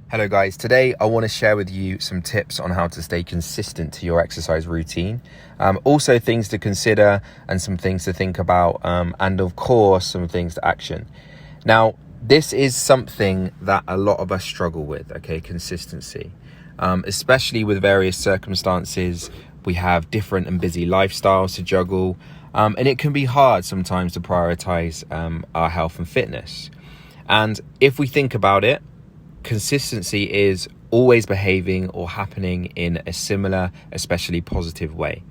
Hello guys, today I want to share with you some tips on how to stay consistent to your exercise routine. Also things to consider and some things to think about, and of course some things to action. Now, this is something that a lot of us struggle with, okay, consistency. Especially with various circumstances. We have different and busy lifestyles to juggle, and it can be hard sometimes to prioritize our health and fitness. And if we think about it, consistency is always behaving or happening in a similar, especially positive way.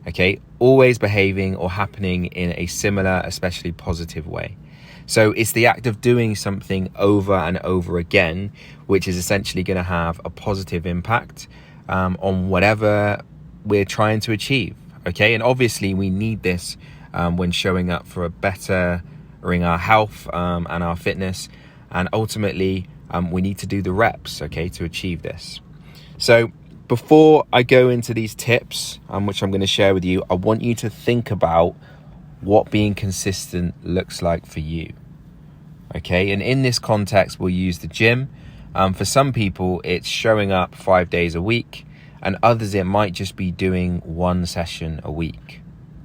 Okay, always behaving or happening in a similar, especially positive way. So it's the act of doing something over and over again, which is essentially going to have a positive impact on whatever we're trying to achieve. Okay, and obviously we need this when showing up for a bettering our health and our fitness, and ultimately we need to do the reps, okay, to achieve this. So before I go into these tips, which I'm going to share with you, I want you to think about what being consistent looks like for you. Okay, and in this context, we'll use the gym. For some people, it's showing up 5 days a week, and others, it might just be doing one session a week.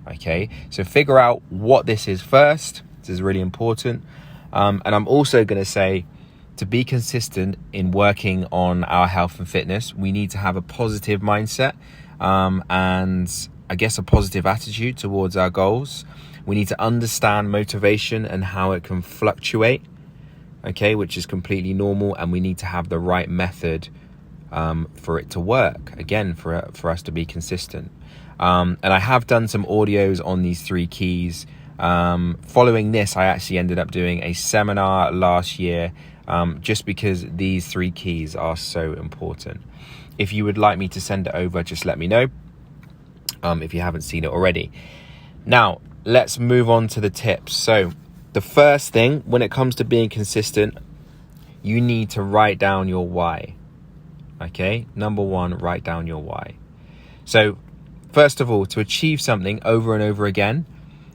Okay, so figure out what this is first. This is really important. And I'm also going to say, to be consistent in working on our health and fitness, we need to have a positive mindset and I guess a positive attitude towards our goals. We need to understand motivation and how it can fluctuate, okay, which is completely normal, and we need to have the right method for it to work, again, for us to be consistent. And I have done some audios on these 3 keys. Following this, I actually ended up doing a seminar last year, just because these 3 keys are so important. If you would like me to send it over, just let me know, if you haven't seen it already. Now, let's move on to the tips. So the first thing, when it comes to being consistent, you need to write down your why. Okay, number 1, write down your why. So first of all, to achieve something over and over again,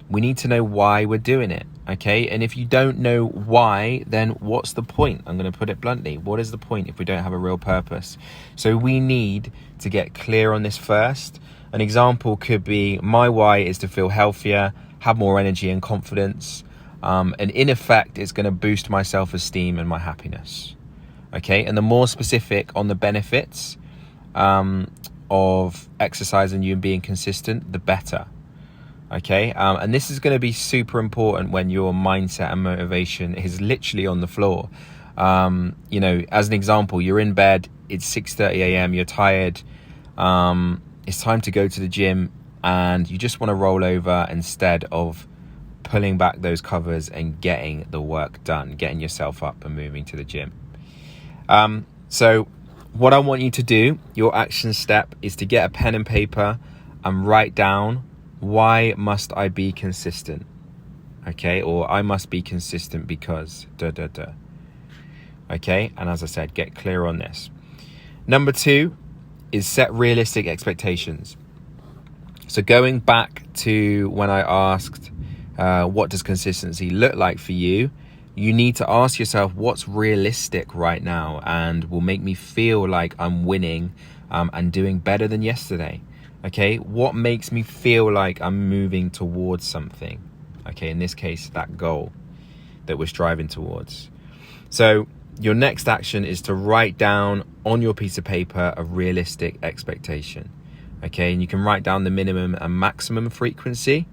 we need to know why we're doing it, okay? And if you don't know why, then what's the point? I'm going to put it bluntly. What is the point if we don't have a real purpose? So we need to get clear on this first. An example could be, my why is to feel healthier, have more energy and confidence. And in effect, it's going to boost my self-esteem and my happiness, okay? And the more specific on the benefits of exercise and you being consistent, the better. Okay, and this is going to be super important when your mindset and motivation is literally on the floor. You know, as an example, you're in bed, it's 6:30 a.m, you're tired, it's time to go to the gym, and you just want to roll over instead of pulling back those covers and getting the work done, getting yourself up and moving to the gym. So what I want you to do, your action step, is to get a pen and paper and write down, why must I be consistent? Okay, or I must be consistent because Okay, and as I said, get clear on this. Number 2 is set realistic expectations. So going back to when I asked, what does consistency look like for you? You need to ask yourself, what's realistic right now and will make me feel like I'm winning and doing better than yesterday? Okay, what makes me feel like I'm moving towards something? Okay, in this case, that goal that we're striving towards. So your next action is to write down on your piece of paper a realistic expectation. Okay, and you can write down the minimum and maximum frequency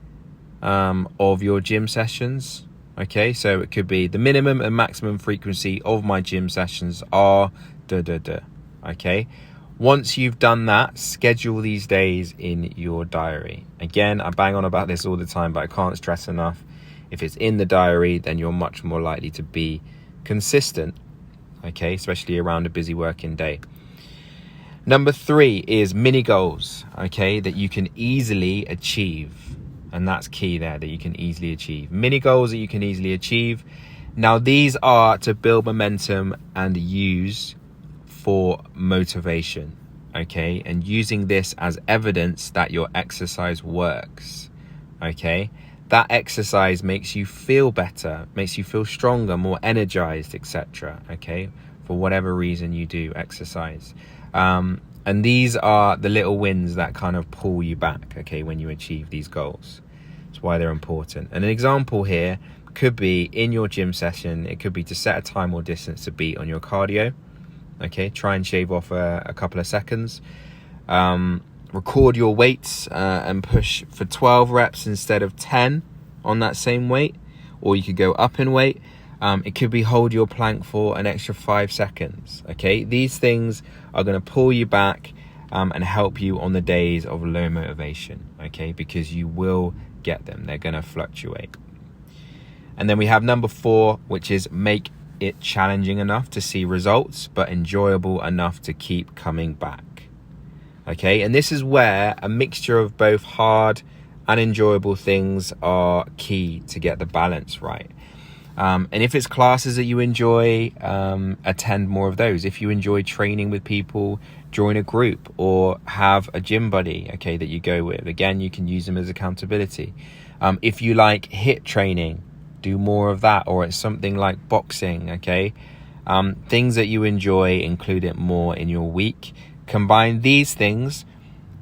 of your gym sessions. Okay, so it could be the minimum and maximum frequency of my gym sessions are Okay. Once you've done that, schedule these days in your diary. Again, I bang on about this all the time, but I can't stress enough. If it's in the diary, then you're much more likely to be consistent, okay, especially around a busy working day. Number 3 is mini goals, okay, that you can easily achieve. And that's key there, that you can easily achieve. Mini goals that you can easily achieve. Now, these are to build momentum and use for motivation, okay, and using this as evidence that your exercise works, okay. That exercise makes you feel better, makes you feel stronger, more energized, etc. Okay, for whatever reason you do exercise. And these are the little wins that kind of pull you back, okay, when you achieve these goals. That's why they're important. And an example here could be in your gym session, it could be to set a time or distance to beat on your cardio. Okay, try and shave off a couple of seconds. Record your weights and push for 12 reps instead of 10 on that same weight, or you could go up in weight. It could be hold your plank for an extra 5 seconds. Okay, these things are going to pull you back and help you on the days of low motivation. Okay, because you will get them. They're going to fluctuate. And then we have number 4, which is make it challenging enough to see results, but enjoyable enough to keep coming back. Okay, and this is where a mixture of both hard and enjoyable things are key to get the balance right. And if it's classes that you enjoy, attend more of those. If you enjoy training with people, join a group or have a gym buddy, okay, that you go with. Again, you can use them as accountability. If you like HIIT training, do more of that, or it's something like boxing, okay? Things that you enjoy, include it more in your week. Combine these things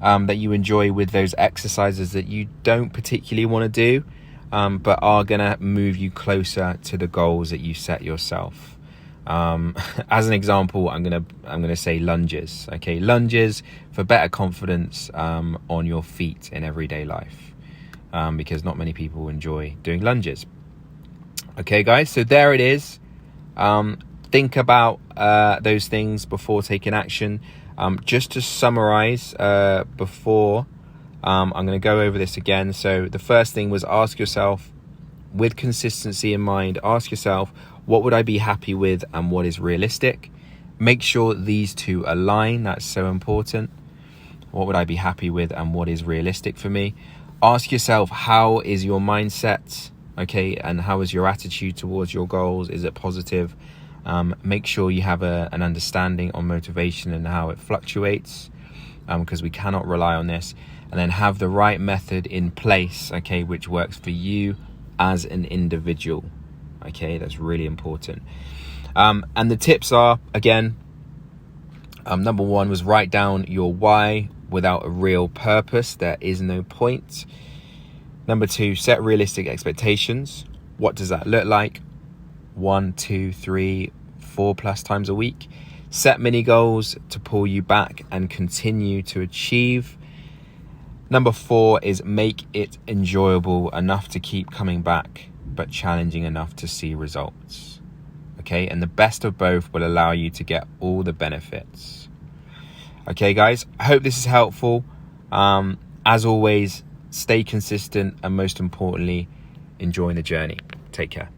that you enjoy with those exercises that you don't particularly want to do, but are gonna move you closer to the goals that you set yourself. As an example, I'm gonna say lunges. Okay, lunges for better confidence on your feet in everyday life, because not many people enjoy doing lunges. Okay, guys, so there it is. Think about those things before taking action. Just to summarize, before I'm going to go over this again. So the first thing was ask yourself, with consistency in mind, ask yourself, what would I be happy with and what is realistic? Make sure these two align. That's so important. What would I be happy with and what is realistic for me? Ask yourself, how is your mindset? Okay, and how is your attitude towards your goals? Is it positive? Make sure you have an understanding on motivation and how it fluctuates, because we cannot rely on this. And then have the right method in place, okay, which works for you as an individual. Okay, that's really important. And the tips are, again, number 1 was write down your why. Without a real purpose, there is no point. Number 2, set realistic expectations. What does that look like? 1, 2, 3, 4 plus times a week. Set mini goals to pull you back and continue to achieve. Number 4 is make it enjoyable enough to keep coming back, but challenging enough to see results. Okay, and the best of both will allow you to get all the benefits. Okay, guys, I hope this is helpful. As always, stay consistent and most importantly, enjoy the journey. Take care.